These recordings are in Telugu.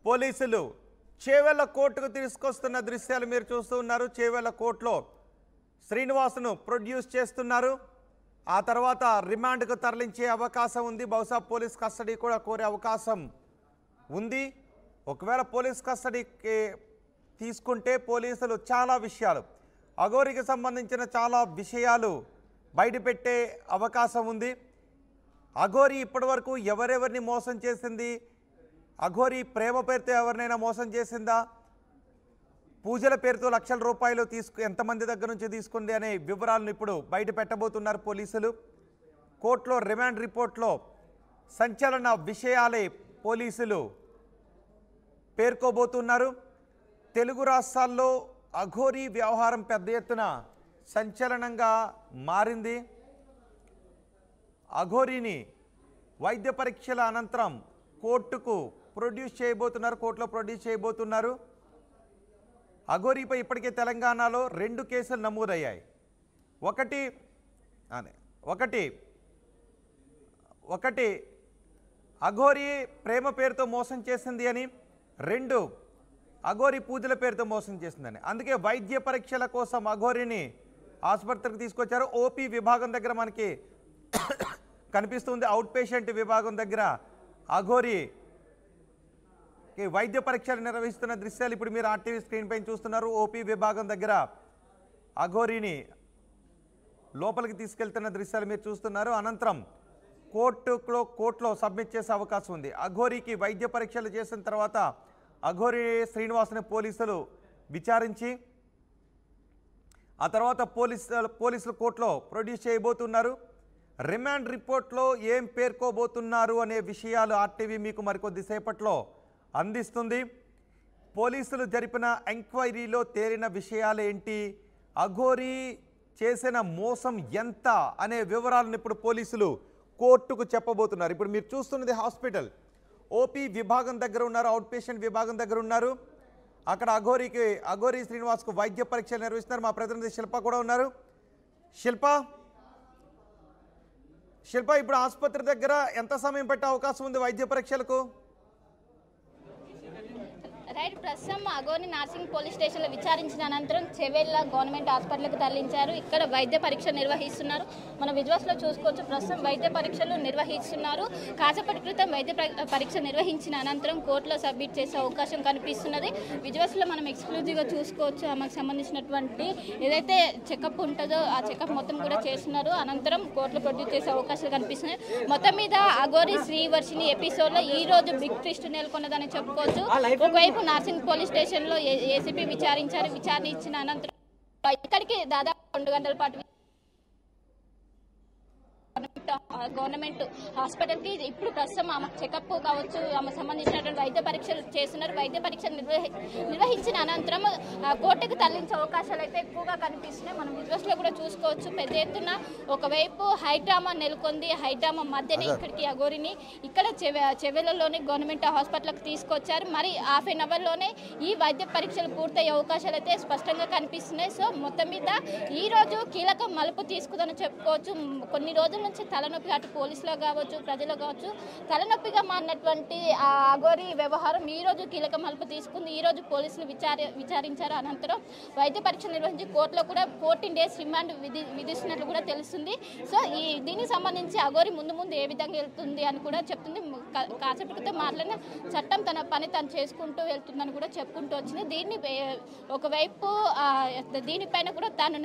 పోలీసులు చేవెళ్ల కోర్టుకు తీసుకొస్తున్న దృశ్యాలు మీరు చూస్తూ ఉన్నారు. చేవెళ్ల కోర్టులో శ్రీనివాస్ను ప్రొడ్యూస్ చేస్తున్నారు. ఆ తర్వాత రిమాండ్కు తరలించే అవకాశం ఉంది. బహుశా పోలీస్ కస్టడీ కూడా కోరే అవకాశం ఉంది. ఒకవేళ పోలీస్ కస్టడీకి తీసుకుంటే పోలీసులు చాలా విషయాలు, అఘోరికి సంబంధించిన చాలా విషయాలు బయటపెట్టే అవకాశం ఉంది. అఘోరి ఇప్పటివరకు ఎవరెవరిని మోసం చేసింది, అఘోరి ప్రేమ పేరుతో ఎవరినైనా మోసం చేసిందా, పూజల పేరుతో లక్షల రూపాయలు ఎంతమంది దగ్గర నుంచి తీసుకుంది అనే వివరాలను ఇప్పుడు బయట పెట్టబోతున్నారు పోలీసులు. కోర్టులో రిమాండ్ రిపోర్ట్లో సంచలన విషయాలే పోలీసులు పేర్కోబోతున్నారు. తెలుగు రాష్ట్రాల్లో అఘోరి వ్యవహారం పెద్ద ఎత్తున సంచలనంగా మారింది. అఘోరిని వైద్య పరీక్షల అనంతరం కోర్టుకు ప్రొడ్యూస్ చేయబోతున్నారు. అఘోరిపై ఇప్పటికే తెలంగాణలో 2 కేసులు నమోదయ్యాయి. ఒకటి అఘోరి ప్రేమ పేరుతో మోసం చేసింది అని, 2 అఘోరి పూజల పేరుతో మోసం చేసిందని. అందుకే వైద్య పరీక్షల కోసం అఘోరిని ఆసుపత్రికి తీసుకొచ్చారు. ఓపీ విభాగం దగ్గర మనకి కనిపిస్తుంది. అవుట్ పేషెంట్ విభాగం దగ్గర అఘోరి వైద్య పరీక్షలు నిర్వహిస్తున్న దృశ్యాలు ఇప్పుడు మీరు ఆర్టీవీ స్క్రీన్ పైన చూస్తున్నారు. ఓపీ విభాగం దగ్గర అఘోరిని లోపలికి తీసుకెళ్తున్న దృశ్యాలు మీరు చూస్తున్నారు. అనంతరం కోర్టులో సబ్మిట్ చేసే అవకాశం ఉంది. అఘోరికి వైద్య పరీక్షలు చేసిన తర్వాత అఘోరి శ్రీనివాస్ని పోలీసులు విచారించి ఆ తర్వాత పోలీసులు కోర్టులో ప్రొడ్యూస్ చేయబోతున్నారు. రిమాండ్ రిపోర్ట్లో ఏం పేర్కోబోతున్నారు అనే విషయాలు ఆర్టీవీ మీకు మరికొద్దిసేపట్లో అందిస్తుంది. పోలీసులు జరిపిన ఎంక్వైరీలో తేలిన విషయాలేంటి, అఘోరి చేసిన మోసం ఎంత అనే వివరాలను ఇప్పుడు పోలీసులు కోర్టుకు చెప్పబోతున్నారు. ఇప్పుడు మీరు చూస్తున్నది హాస్పిటల్. ఓపీ విభాగం దగ్గర ఉన్నారు, అవుట్ పేషెంట్ విభాగం దగ్గర ఉన్నారు. అక్కడ అఘోరి శ్రీనివాస్కు వైద్య పరీక్షలు నిర్వహిస్తున్నారు. మా ప్రతినిధి శిల్ప కూడా ఉన్నారు. శిల్ప, ఇప్పుడు ఆసుపత్రి దగ్గర ఎంత సమయం పట్టే అవకాశం ఉంది వైద్య పరీక్షలకు? రైట్, ప్రస్తుతం అఘోరిని నార్సింగ్ పోలీస్ స్టేషన్లో విచారించిన అనంతరం చేవెళ్ల గవర్నమెంట్ హాస్పిటల్కి తరలించారు. ఇక్కడ వైద్య పరీక్ష నిర్వహిస్తున్నారు. మన విజువల్స్లో చూసుకోవచ్చు. ప్రస్తుతం వైద్య పరీక్షలు నిర్వహిస్తున్నారు. కాసేపటి క్రితం వైద్య పరీక్ష నిర్వహించిన అనంతరం కోర్టులో సబ్మిట్ చేసే అవకాశం కనిపిస్తున్నది. విజువల్స్లో మనం ఎక్స్క్లూజివ్గా చూసుకోవచ్చు. ఆమెకు సంబంధించినటువంటి ఏదైతే చెకప్ ఉంటుందో ఆ చెకప్ మొత్తం కూడా చేస్తున్నారు. అనంతరం కోర్టులో ప్రొడ్యూస్ చేసే అవకాశాలు కనిపిస్తున్నాయి. మొత్తం మీద అఘోరి శ్రీవర్షిని ఎపిసోడ్లో ఈ రోజు బిగ్ ట్విస్ట్ నెలకొన్నదని చెప్పుకోవచ్చు. ఒకవైపు నార్సింగ్ పోలీస్ స్టేషన్ లో ఏసీపీ విచారణ ఇచ్చిన అనంతరం ఇక్కడికి దాదాపు 2 గంటల పాటు గవర్నమెంట్ హాస్పిటల్ కి ఇప్పుడు ప్రస్తుతం ఆమెకు చెకప్ కావచ్చు, ఆమెకు సంబంధించినటువంటి వైద్య పరీక్షలు చేస్తున్నారు. వైద్య పరీక్షలు నిర్వహించిన అనంతరం కోర్టుకు తరలించే అవకాశాలు అయితే ఎక్కువగా కనిపిస్తున్నాయి. మనం విజువల్స్ లో కూడా చూసుకోవచ్చు. పెద్ద ఎత్తున ఒకవైపు హైడ్రామా నెలకొంది. హైడ్రామా మధ్యనే ఇక్కడికి అఘోరిని ఇక్కడ చెవెళ్లలోని గవర్నమెంట్ హాస్పిటల్కి తీసుకొచ్చారు. మరి హాఫ్ అన్ అవర్ లోనే ఈ వైద్య పరీక్షలు పూర్తయ్యే అవకాశాలు అయితే స్పష్టంగా కనిపిస్తున్నాయి. సో మొత్తం మీద ఈ రోజు కీలక మలుపు తీసుకుందని చెప్పుకోవచ్చు. కొన్ని రోజుల నుంచి తలనొప్పి, అటు పోలీసులో కావచ్చు, ప్రజలు కావచ్చు, తలనొప్పిగా మారినటువంటి ఆ అఘోరి వ్యవహారం ఈ రోజు కీలక మలుపు తీసుకుంది. ఈ రోజు పోలీసులు విచారించారు. అనంతరం వైద్య పరీక్ష నిర్వహించి కోర్టులో కూడా 14 days రిమాండ్ విధిస్తున్నట్లు కూడా తెలుస్తుంది. సో దీనికి సంబంధించి అఘోరి ముందు ఏ విధంగా వెళ్తుంది అని కూడా చెప్తుంది. కాసేపటితో మాట్లాడిన చట్టం తన పని తను చేసుకుంటూ వెళ్తుందని కూడా చెప్పుకుంటూ వచ్చింది. ఒకవైపు దీనిపైన కూడా తాను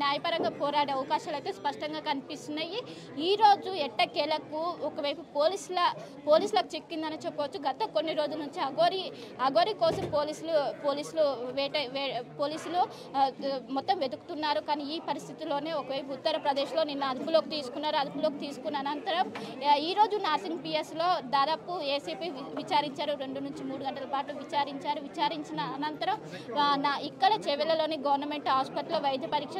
న్యాయపరంగా పోరాడే అవకాశాలు అయితే స్పష్టంగా కనిపిస్తున్నాయి. ఈ రోజు ఎట్టకేలకు ఒకవైపు పోలీసులకు చిక్కిందని చెప్పవచ్చు. గత కొన్ని రోజుల నుంచి అఘోరి కోసం పోలీసులు మొత్తం వెతుకుతున్నారు. కానీ ఈ పరిస్థితిలోనే ఒకవైపు ఉత్తరప్రదేశ్లో నిన్న అదుపులోకి తీసుకున్న అనంతరం ఈ రోజు నార్సింగ్ పిఎస్లో దాదాపు ఏసీపీ విచారించారు. 2 నుంచి 3 గంటల పాటు విచారించిన అనంతరం ఇక్కడ చెవెళ్లలోని గవర్నమెంట్ హాస్పిటల్లో వైద్య పరీక్ష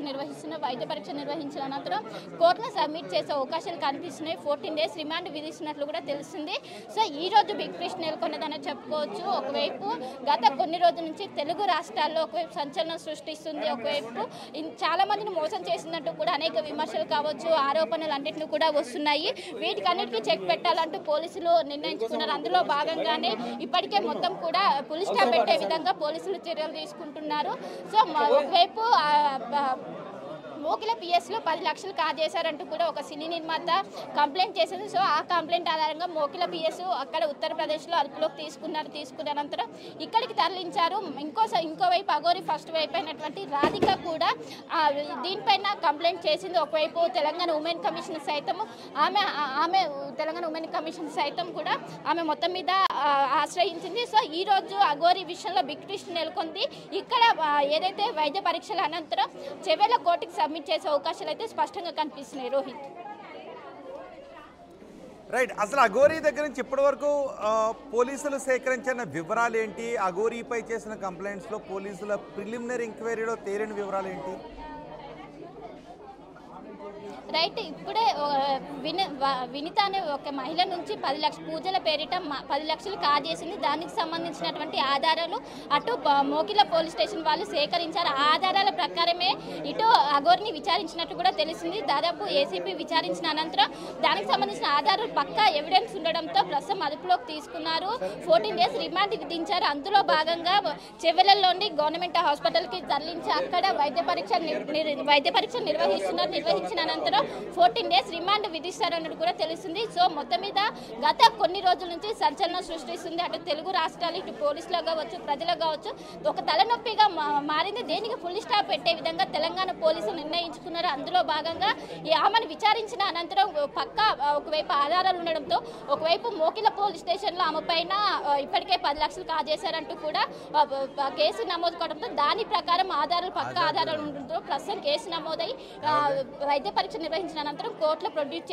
నిర్వహించిన అనంతరం కోర్టులో సబ్మిట్ చేసే అవకాశాలు కనిపిస్తున్నాయి. 14 days రిమాండ్ విధిస్తున్నట్లు కూడా తెలుస్తుంది. సో ఈ రోజు బిగ్ ట్విస్ట్ నెలకొన్నదని చెప్పుకోవచ్చు. ఒకవైపు గత కొన్ని రోజుల నుంచి తెలుగు రాష్ట్రాల్లో ఒకవైపు సంచలనం సృష్టిస్తుంది. ఒకవైపు చాలా మందిని మోసం చేసినట్టు కూడా అనేక విమర్శలు కావచ్చు, ఆరోపణలు అన్నింటినీ కూడా వస్తున్నాయి. వీటికన్నిటికీ చెక్ పెట్టాలంటూ పోలీసులు నిర్ణయించుకున్నారు. అందులో భాగంగానే ఇప్పటికే మొత్తం కూడా పులి స్టాప్ పెట్టే విధంగా పోలీసులు చర్యలు తీసుకుంటున్నారు. సో ఒకవైపు మోకిల పిఎస్లో 10 లక్షలు కాజేశారంటూ కూడా ఒక సినీ నిర్మాత కంప్లైంట్ చేసింది. సో ఆ కంప్లైంట్ ఆధారంగా మోకిల పిఎస్ అక్కడ ఉత్తరప్రదేశ్లో అదుపులోకి తీసుకున్న అనంతరం ఇక్కడికి తరలించారు. ఇంకోవైపు అఘోరి ఫస్ట్ వైపు అయినటువంటి రాధిక కూడా దీనిపైన కంప్లైంట్ చేసింది. ఒకవైపు తెలంగాణ ఉమెన్ కమిషన్ సైతం ఆమె తెలంగాణ ఉమెన్ కమిషన్ సైతం కూడా ఆమె మొత్తం మీద ఆశ్రయించింది. సో ఈ రోజు అఘోరి విషయంలో బిగ్ ట్విస్ట్ నెలకొంది. ఇక్కడ ఏదైతే వైద్య పరీక్షల అనంతరం చెవెల కోర్టుకి సబ్మిట్ చేసే అవకాశాలు అయితే స్పష్టంగా కనిపిస్తున్నాయి. రోహిత్, రైట్. అసలు అఘోరి దగ్గర నుంచి ఇప్పటి వరకు పోలీసులు సేకరించిన వివరాలు ఏంటి? అఘోరిపై చేసిన కంప్లైంట్స్లో పోలీసుల ప్రిలిమినరీ ఎంక్వైరీలో తేలిన వివరాలు ఏంటి? రైట్, ఇప్పుడే వినిత అనే ఒక మహిళ నుంచి 10 లక్షల పూజల పేరిట 10 లక్షలు కాజేసింది. దానికి సంబంధించినటువంటి ఆధారాలు అటు మోకిల పోలీస్ స్టేషన్ వాళ్ళు సేకరించారు. ఆ ఆధారాల ప్రకారమే ఇటు అఘోరిని విచారించినట్టు కూడా తెలిసింది. దాదాపు ఏసీపీ విచారించిన అనంతరం దానికి సంబంధించిన ఆధారాలు పక్కా ఎవిడెన్స్ ఉండడంతో ప్రస్తుతం అదుపులోకి తీసుకున్నారు. 14 డేస్ రిమాండ్ విధించారు. అందులో భాగంగా చెవెలలోని గవర్నమెంట్ హాస్పిటల్కి తరలించి అక్కడ వైద్య పరీక్ష నిర్వహించిన అనంతరం 14 డేస్ రిమాండ్ విధిస్తారన్నట్టు కూడా తెలుస్తుంది. సో మొత్తం మీద గత కొన్ని రోజుల నుంచి సంచలనం సృష్టిస్తుంది. అటు తెలుగు రాష్ట్రాలు, ఇటు పోలీసులో కావచ్చు, ప్రజలకు కావచ్చు ఒక తలనొప్పిగా మారింది. దేనికి ఫుల్ స్టాప్ పెట్టే విధంగా తెలంగాణ పోలీసులు నిర్ణయించుకున్నారు. అందులో భాగంగా ఆమెను విచారించిన అనంతరం పక్కా ఒకవైపు ఆధారాలు ఉండడంతో ఒకవైపు మోకిల పోలీస్ స్టేషన్లో ఆమె పైన ఇప్పటికే 10 లక్షలు కాజేశారంటూ కూడా కేసు నమోదు కావడంతో దాని ప్రకారం పక్కా ఆధారాలు ఉండడంతో ప్రస్తుతం కేసు నమోదై వైద్య పరీక్ష నిర్వహించిన అనంతరం కోర్టులో ప్రొడ్యూస్